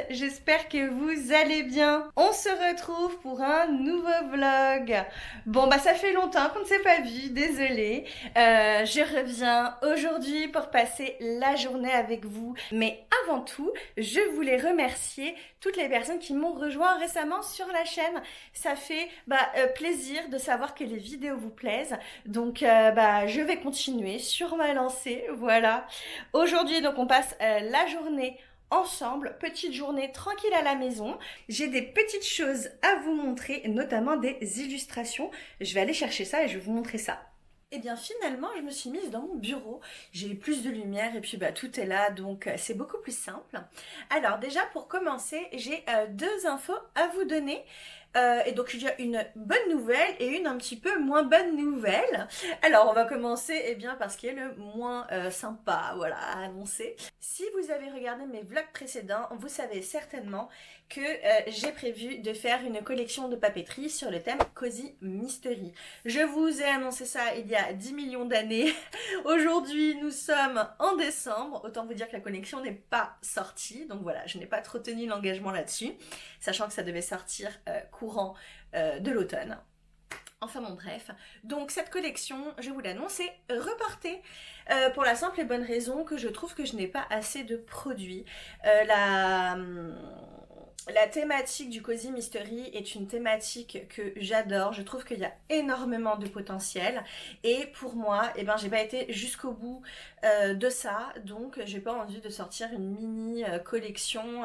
j'espère que vous allez bien. On se retrouve pour un nouveau vlog. Bon bah ça fait longtemps qu'on ne s'est pas vu, désolée. Je reviens aujourd'hui pour passer la journée avec vous. Mais avant tout, je voulais remercier toutes les personnes qui m'ont rejoint récemment sur la chaîne. Ça fait plaisir de savoir que les vidéos vous plaisent. Donc je vais continuer sur ma lancée, voilà. Aujourd'hui donc on passe la journée ensemble, petite journée tranquille à la maison. J'ai des petites choses à vous montrer, notamment des illustrations. Je vais aller chercher ça et je vais vous montrer ça. Et bien finalement je me suis mise dans mon bureau, j'ai plus de lumière et puis tout est là, donc c'est beaucoup plus simple. Alors déjà pour commencer, j'ai deux infos à vous donner. Et donc il y a une bonne nouvelle et une un petit peu moins bonne nouvelle. Alors on va commencer par ce qui est le moins sympa, voilà, à annoncer. Si vous avez regardé mes vlogs précédents, vous savez certainement que j'ai prévu de faire une collection de papeterie sur le thème Cozy Mystery. Je vous ai annoncé ça il y a 10 millions d'années. Aujourd'hui nous sommes en décembre, autant vous dire que la collection n'est pas sortie, donc voilà, je n'ai pas trop tenu l'engagement là-dessus, sachant que ça devait sortir courant de l'automne. Enfin bon bref, donc cette collection, je vous l'annonce, est reportée pour la simple et bonne raison que je trouve que je n'ai pas assez de produits. La thématique du Cozy Mystery est une thématique que j'adore, je trouve qu'il y a énormément de potentiel et pour moi, j'ai pas été jusqu'au bout de ça, donc j'ai pas envie de sortir une mini collection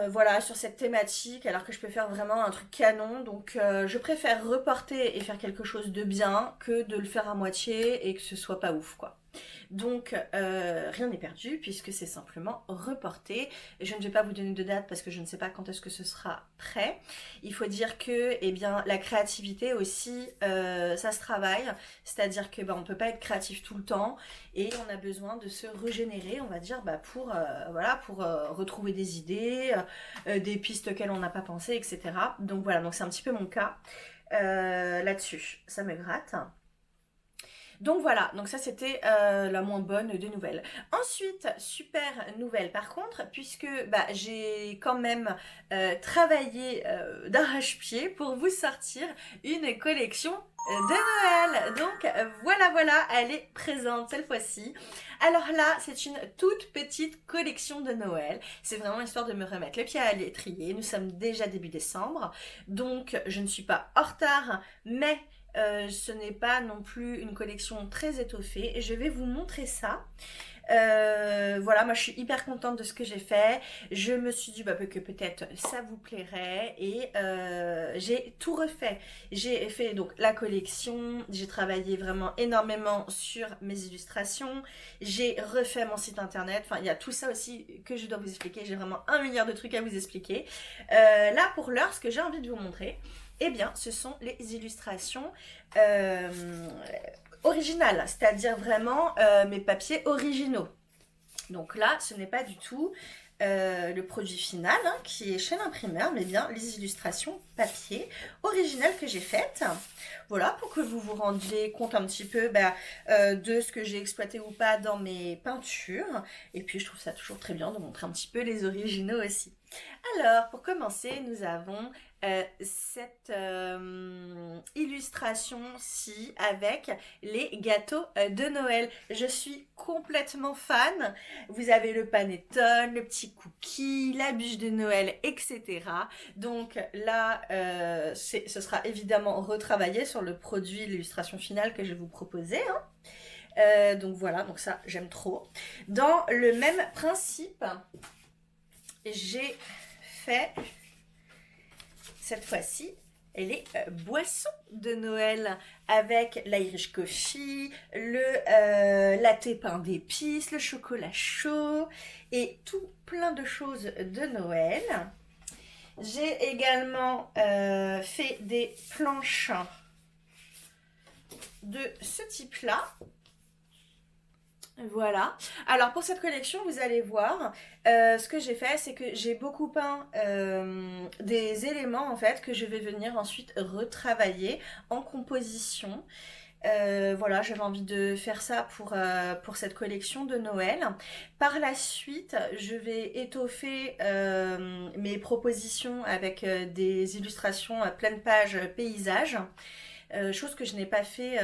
voilà, sur cette thématique, alors que je peux faire vraiment un truc canon, donc je préfère reporter et faire quelque chose de bien que de le faire à moitié et que ce soit pas ouf quoi. Donc rien n'est perdu puisque c'est simplement reporté. Je ne vais pas vous donner de date parce que je ne sais pas quand est-ce que ce sera prêt. Il faut dire que la créativité aussi ça se travaille, c'est-à-dire que on peut pas être créatif tout le temps et on a besoin de se régénérer, on va dire, pour retrouver des idées, des pistes auxquelles on n'a pas pensé, etc. Donc voilà, donc c'est un petit peu mon cas là-dessus. Ça me gratte. Donc voilà, donc ça c'était la moins bonne des nouvelles. Ensuite, super nouvelle par contre, puisque j'ai quand même travaillé d'arrache-pied pour vous sortir une collection de Noël. Donc voilà, elle est présente cette fois-ci. Alors là, c'est une toute petite collection de Noël. C'est vraiment histoire de me remettre le pied à l'étrier. Nous sommes déjà début décembre, donc je ne suis pas en retard, mais ce n'est pas non plus une collection très étoffée et je vais vous montrer ça. Voilà, moi je suis hyper contente de ce que j'ai fait. Je me suis dit que peut-être ça vous plairait et j'ai tout refait. J'ai fait donc la collection, j'ai travaillé vraiment énormément sur mes illustrations, j'ai refait mon site internet, enfin il y a tout ça aussi que je dois vous expliquer, j'ai vraiment 1 milliard de trucs à vous expliquer. Là pour l'heure, ce que j'ai envie de vous montrer, ce sont les illustrations originales, c'est-à-dire vraiment mes papiers originaux. Donc là, ce n'est pas du tout le produit final qui est chez l'imprimeur, mais bien les illustrations papier originales que j'ai faites. Voilà, pour que vous vous rendiez compte un petit peu de ce que j'ai exploité ou pas dans mes peintures. Et puis je trouve ça toujours très bien de montrer un petit peu les originaux aussi. Alors, pour commencer, nous avons cette illustration-ci avec les gâteaux de Noël. Je suis complètement fan. Vous avez le panettone, le petit cookie, la bûche de Noël, etc. Donc là, ce sera évidemment retravaillé sur le produit, l'illustration finale que je vais vous proposer. Donc voilà, donc ça, j'aime trop. Dans le même principe, j'ai fait cette fois-ci les boissons de Noël avec l'Irish Coffee, le latte pain d'épices, le chocolat chaud et tout plein de choses de Noël. J'ai également fait des planches de ce type-là. Voilà. Alors pour cette collection, vous allez voir, ce que j'ai fait, c'est que j'ai beaucoup peint des éléments en fait que je vais venir ensuite retravailler en composition. Voilà, j'avais envie de faire ça pour cette collection de Noël. Par la suite, je vais étoffer mes propositions avec des illustrations à pleine page paysages. Chose que je n'ai pas fait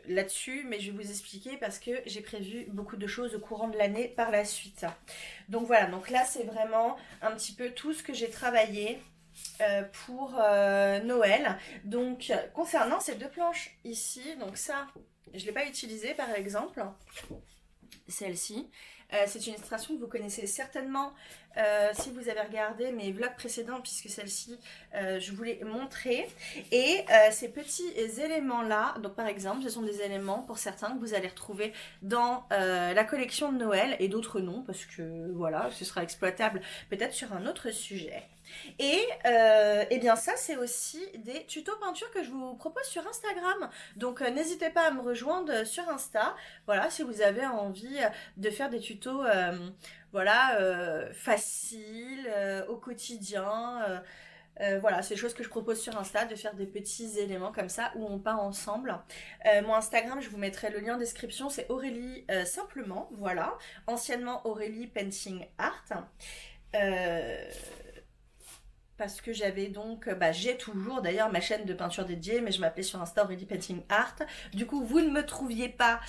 là-dessus, mais je vais vous expliquer parce que j'ai prévu beaucoup de choses au courant de l'année par la suite. Donc voilà, donc là c'est vraiment un petit peu tout ce que j'ai travaillé pour Noël. Donc concernant ces deux planches ici, donc ça je ne l'ai pas utilisé par exemple, celle-ci. C'est une illustration que vous connaissez certainement si vous avez regardé mes vlogs précédents, puisque celle-ci je vous l'ai montrée. Et ces petits éléments-là, donc par exemple, ce sont des éléments pour certains que vous allez retrouver dans la collection de Noël et d'autres non, parce que voilà, ce sera exploitable peut-être sur un autre sujet. Et bien ça c'est aussi des tutos peinture que je vous propose sur Instagram, donc n'hésitez pas à me rejoindre sur Insta, voilà, si vous avez envie de faire des tutos voilà, faciles au quotidien. Voilà, c'est des choses que je propose sur Insta, de faire des petits éléments comme ça où on peint ensemble. Mon Instagram, je vous mettrai le lien en description, c'est Aurélie simplement, voilà, anciennement Aurélie Painting Art. Parce que j'avais donc, j'ai toujours d'ailleurs ma chaîne de peinture dédiée, mais je m'appelais sur Insta Aurélie Painting Art. Du coup, vous ne me trouviez pas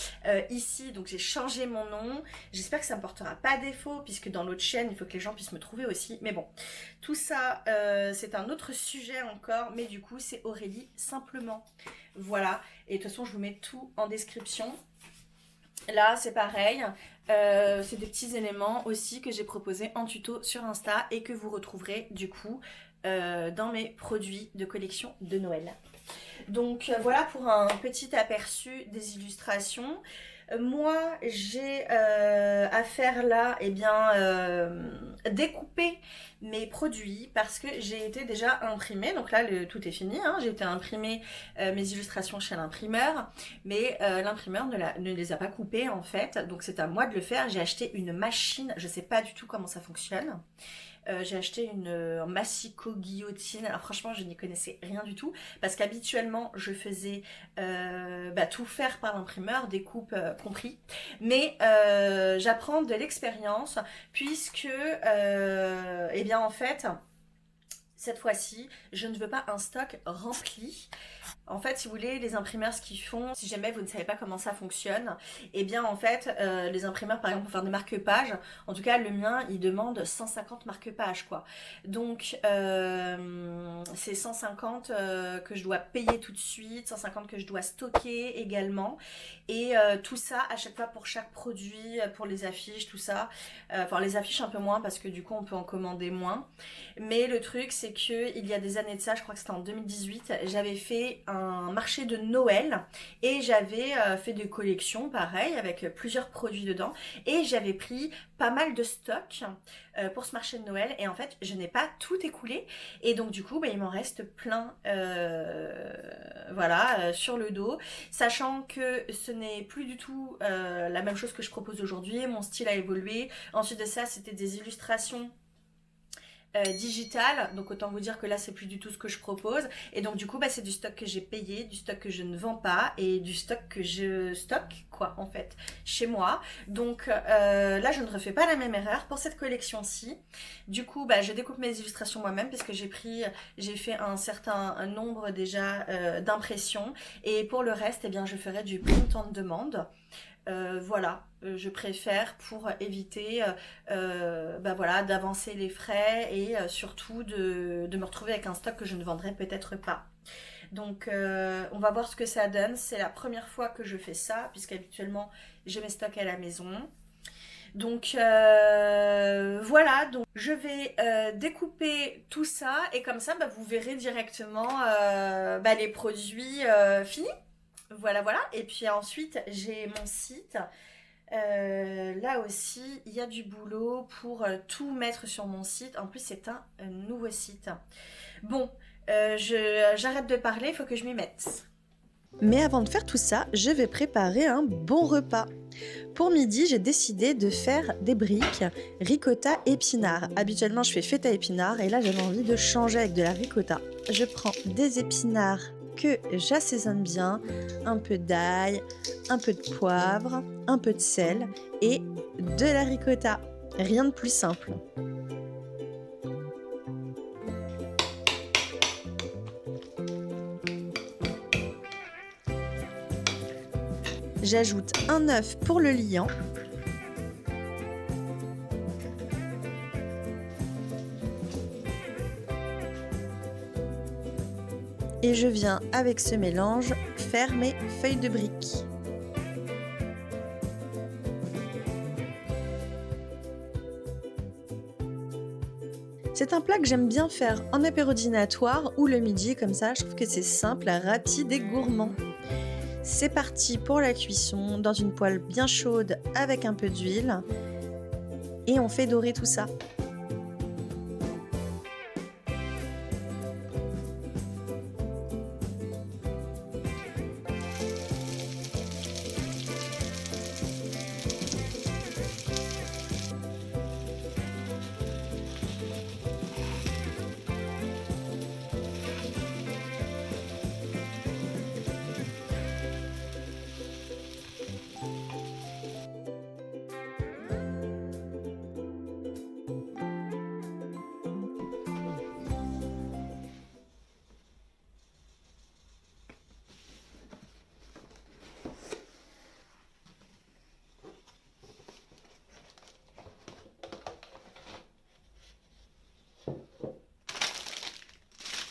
ici, donc j'ai changé mon nom. J'espère que ça ne me portera pas défaut, puisque dans l'autre chaîne, il faut que les gens puissent me trouver aussi. Mais bon, tout ça, c'est un autre sujet encore, mais du coup, c'est Aurélie simplement. Voilà, et de toute façon, je vous mets tout en description. Là, c'est pareil. C'est des petits éléments aussi que j'ai proposés en tuto sur Insta et que vous retrouverez du coup dans mes produits de collection de Noël. Donc voilà pour un petit aperçu des illustrations. Moi j'ai à faire là découper mes produits parce que j'ai été déjà imprimée, donc là tout est fini, hein. J'ai été imprimer mes illustrations chez l'imprimeur, mais l'imprimeur ne les a pas coupées en fait, donc c'est à moi de le faire. J'ai acheté une machine, je sais pas du tout comment ça fonctionne. J'ai acheté une massico-guillotine. Alors franchement, je n'y connaissais rien du tout parce qu'habituellement, je faisais tout faire par l'imprimeur, découpe compris. Mais j'apprends de l'expérience puisque, en fait, cette fois-ci, je ne veux pas un stock rempli. En fait, si vous voulez, les imprimeurs, ce qu'ils font, si jamais vous ne savez pas comment ça fonctionne, eh bien en fait, les imprimeurs, par exemple, pour faire des marque-pages, en tout cas le mien, il demande 150 marque-pages, quoi. Donc, c'est 150 que je dois payer tout de suite, 150 que je dois stocker également, et tout ça, à chaque fois pour chaque produit, pour les affiches, tout ça, enfin les affiches un peu moins, parce que du coup, on peut en commander moins. Mais le truc, c'est que il y a des années de ça, je crois que c'était en 2018, j'avais fait un marché de Noël et j'avais fait des collections pareil avec plusieurs produits dedans et j'avais pris pas mal de stock pour ce marché de Noël et en fait je n'ai pas tout écoulé et donc du coup il m'en reste plein voilà sur le dos, sachant que ce n'est plus du tout la même chose que je propose aujourd'hui, mon style a évolué. Ensuite de ça, c'était des illustrations digital, donc autant vous dire que là c'est plus du tout ce que je propose et donc du coup c'est du stock que j'ai payé, du stock que je ne vends pas et du stock que je stocke quoi en fait chez moi. Donc là je ne refais pas la même erreur pour cette collection-ci. Du coup je découpe mes illustrations moi-même parce que j'ai fait un certain nombre déjà d'impressions et pour le reste je ferai du print on demande. Voilà, je préfère pour éviter voilà, d'avancer les frais et surtout de me retrouver avec un stock que je ne vendrai peut-être pas. Donc on va voir ce que ça donne. C'est la première fois que je fais ça puisqu'habituellement j'ai mes stocks à la maison. Donc voilà, donc je vais découper tout ça et comme ça vous verrez directement les produits finis. Voilà, voilà. Et puis ensuite, j'ai mon site. Là aussi, il y a du boulot pour tout mettre sur mon site. En plus, c'est un nouveau site. Bon, j'arrête de parler, il faut que je m'y mette. Mais avant de faire tout ça, je vais préparer un bon repas. Pour midi, j'ai décidé de faire des briques ricotta épinards. Habituellement, je fais feta épinards et là, j'avais envie de changer avec de la ricotta. Je prends des épinards que j'assaisonne bien, un peu d'ail, un peu de poivre, un peu de sel et de la ricotta. Rien de plus simple. J'ajoute un œuf pour le liant. Et je viens avec ce mélange faire mes feuilles de briques. C'est un plat que j'aime bien faire en apéro dînatoire ou le midi, comme ça je trouve que c'est simple, rapide et gourmand. C'est parti pour la cuisson dans une poêle bien chaude avec un peu d'huile et on fait dorer tout ça.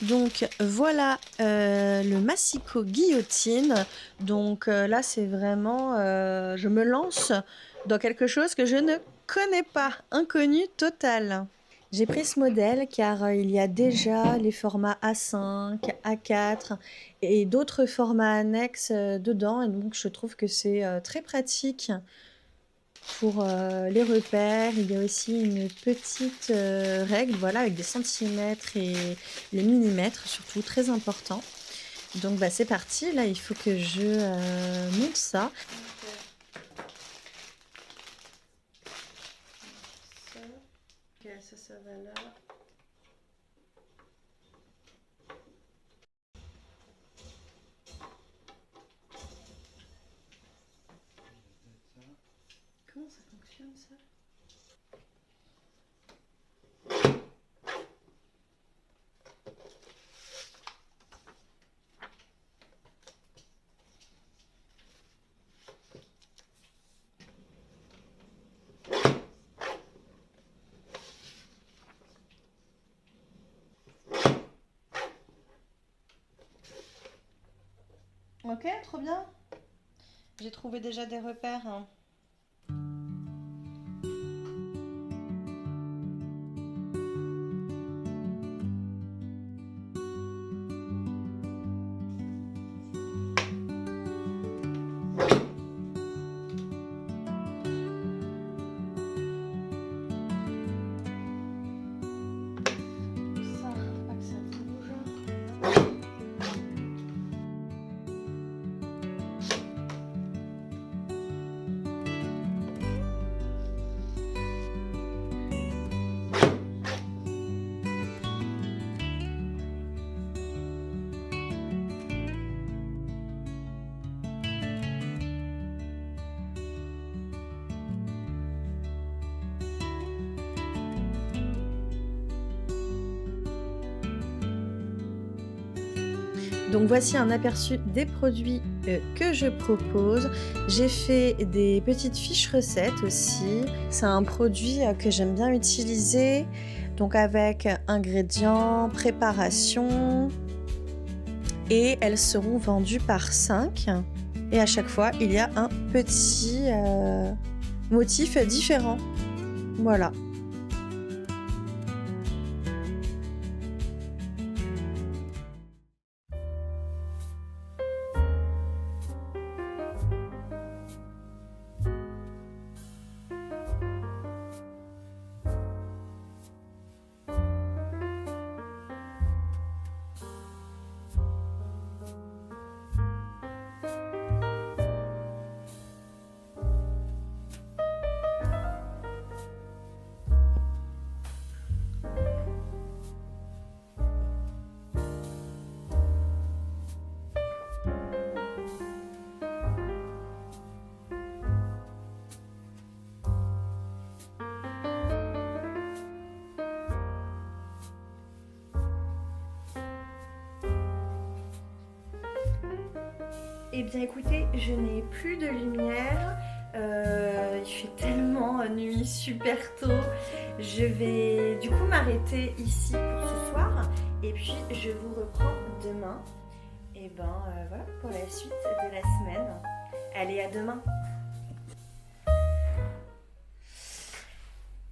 Donc voilà le massicot guillotine. Donc là c'est vraiment, je me lance dans quelque chose que je ne connais pas, inconnu total. J'ai pris ce modèle car il y a déjà les formats A5, A4 et d'autres formats annexes dedans et donc je trouve que c'est très pratique pour les repères. Il y a aussi une petite règle, voilà, avec des centimètres et les millimètres, surtout très important. Donc bah, c'est parti, là il faut que je monte ça. Ok, ça va là. Comment ça fonctionne ça? Ok, trop bien. J'ai trouvé déjà des repères, hein. Ça, pas que ça bouge. Donc voici un aperçu des produits que je propose. J'ai fait des petites fiches recettes aussi. C'est un produit que j'aime bien utiliser. Donc avec ingrédients, préparation. Et elles seront vendues par 5. Et à chaque fois, il y a un petit motif différent. Voilà. Eh bien écoutez, je n'ai plus de lumière. Il fait tellement nuit super tôt. Je vais du coup m'arrêter ici pour ce soir. Et puis je vous reprends demain. Et ben voilà pour la suite de la semaine. Allez, à demain.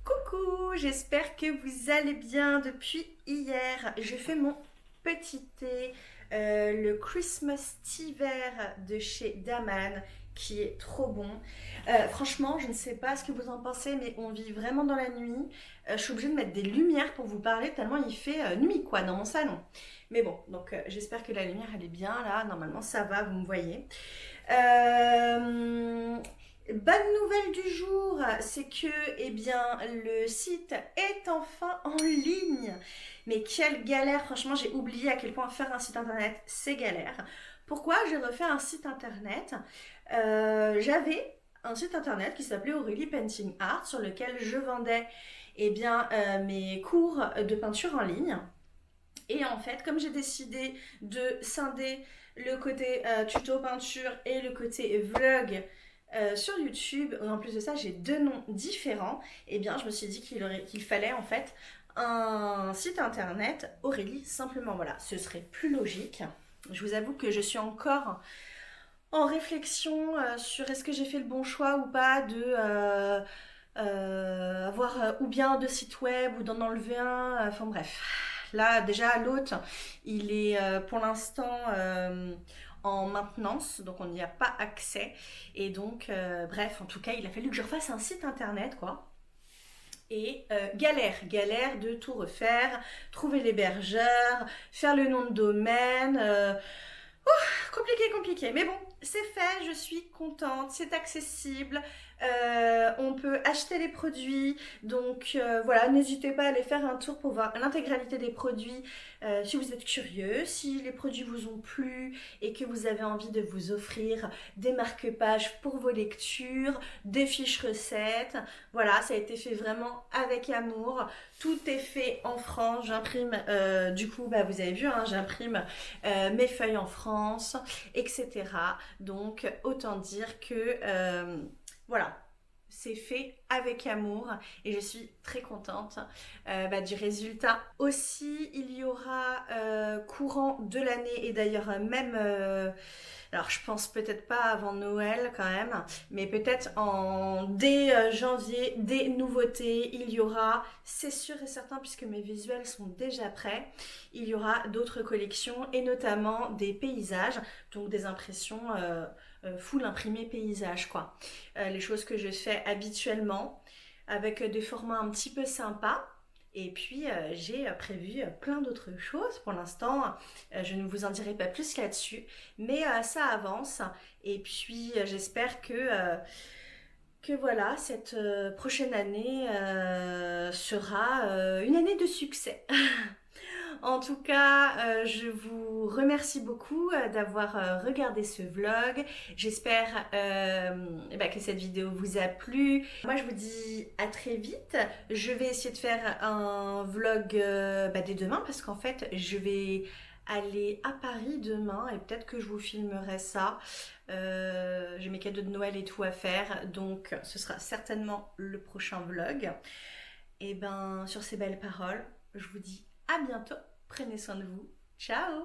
Coucou, j'espère que vous allez bien depuis hier. Je fais mon petit thé, le Christmas Tea vert de chez Daman, qui est trop bon. Franchement, je ne sais pas ce que vous en pensez, mais on vit vraiment dans la nuit. Je suis obligée de mettre des lumières pour vous parler, tellement il fait nuit quoi dans mon salon. Mais bon, donc j'espère que la lumière elle est bien là. Normalement ça va, vous me voyez. Bonne nouvelle du jour, c'est que eh bien, le site est enfin en ligne. Mais quelle galère, franchement j'ai oublié à quel point faire un site internet c'est galère. Pourquoi j'ai refait un site internet? J'avais un site internet qui s'appelait Aurélie Painting Art sur lequel je vendais eh bien, mes cours de peinture en ligne. Et en fait, comme j'ai décidé de scinder le côté tuto peinture et le côté vlog sur YouTube, en plus de ça j'ai deux noms différents, et bien je me suis dit qu'il fallait en fait un site internet Aurélie simplement, voilà, ce serait plus logique. Je vous avoue que je suis encore en réflexion sur est-ce que j'ai fait le bon choix ou pas de avoir ou bien deux sites web ou d'en enlever un, enfin bref. Là déjà l'autre il est pour l'instant en maintenance, donc on n'y a pas accès. Et donc, bref, en tout cas, il a fallu que je refasse un site internet, quoi. Et galère de tout refaire, trouver l'hébergeur, faire le nom de domaine. Compliqué. Mais bon, c'est fait, je suis contente, c'est accessible. On peut acheter les produits, donc voilà, n'hésitez pas à aller faire un tour pour voir l'intégralité des produits si vous êtes curieux, si les produits vous ont plu et que vous avez envie de vous offrir des marque-pages pour vos lectures, des fiches recettes. Voilà, ça a été fait vraiment avec amour, tout est fait en France, j'imprime, du coup bah, vous avez vu, hein, j'imprime mes feuilles en France, etc. Donc autant dire que voilà, c'est fait avec amour et je suis très contente du résultat. Aussi, il y aura courant de l'année et d'ailleurs même, alors je pense peut-être pas avant Noël quand même, mais peut-être dès janvier, des nouveautés, il y aura, c'est sûr et certain puisque mes visuels sont déjà prêts, il y aura d'autres collections et notamment des paysages, donc des impressions full imprimé paysage quoi. Les choses que je fais habituellement avec des formats un petit peu sympas. Et puis j'ai prévu plein d'autres choses. Pour l'instant, je ne vous en dirai pas plus là-dessus, mais ça avance. Et puis j'espère que voilà, cette prochaine année sera une année de succès. En tout cas, je vous remercie beaucoup d'avoir regardé ce vlog. J'espère que cette vidéo vous a plu. Moi, je vous dis à très vite. Je vais essayer de faire un vlog dès demain parce qu'en fait, je vais aller à Paris demain et peut-être que je vous filmerai ça. J'ai mes cadeaux de Noël et tout à faire, donc ce sera certainement le prochain vlog. Et ben, sur ces belles paroles, je vous dis à bientôt. Prenez soin de vous. Ciao!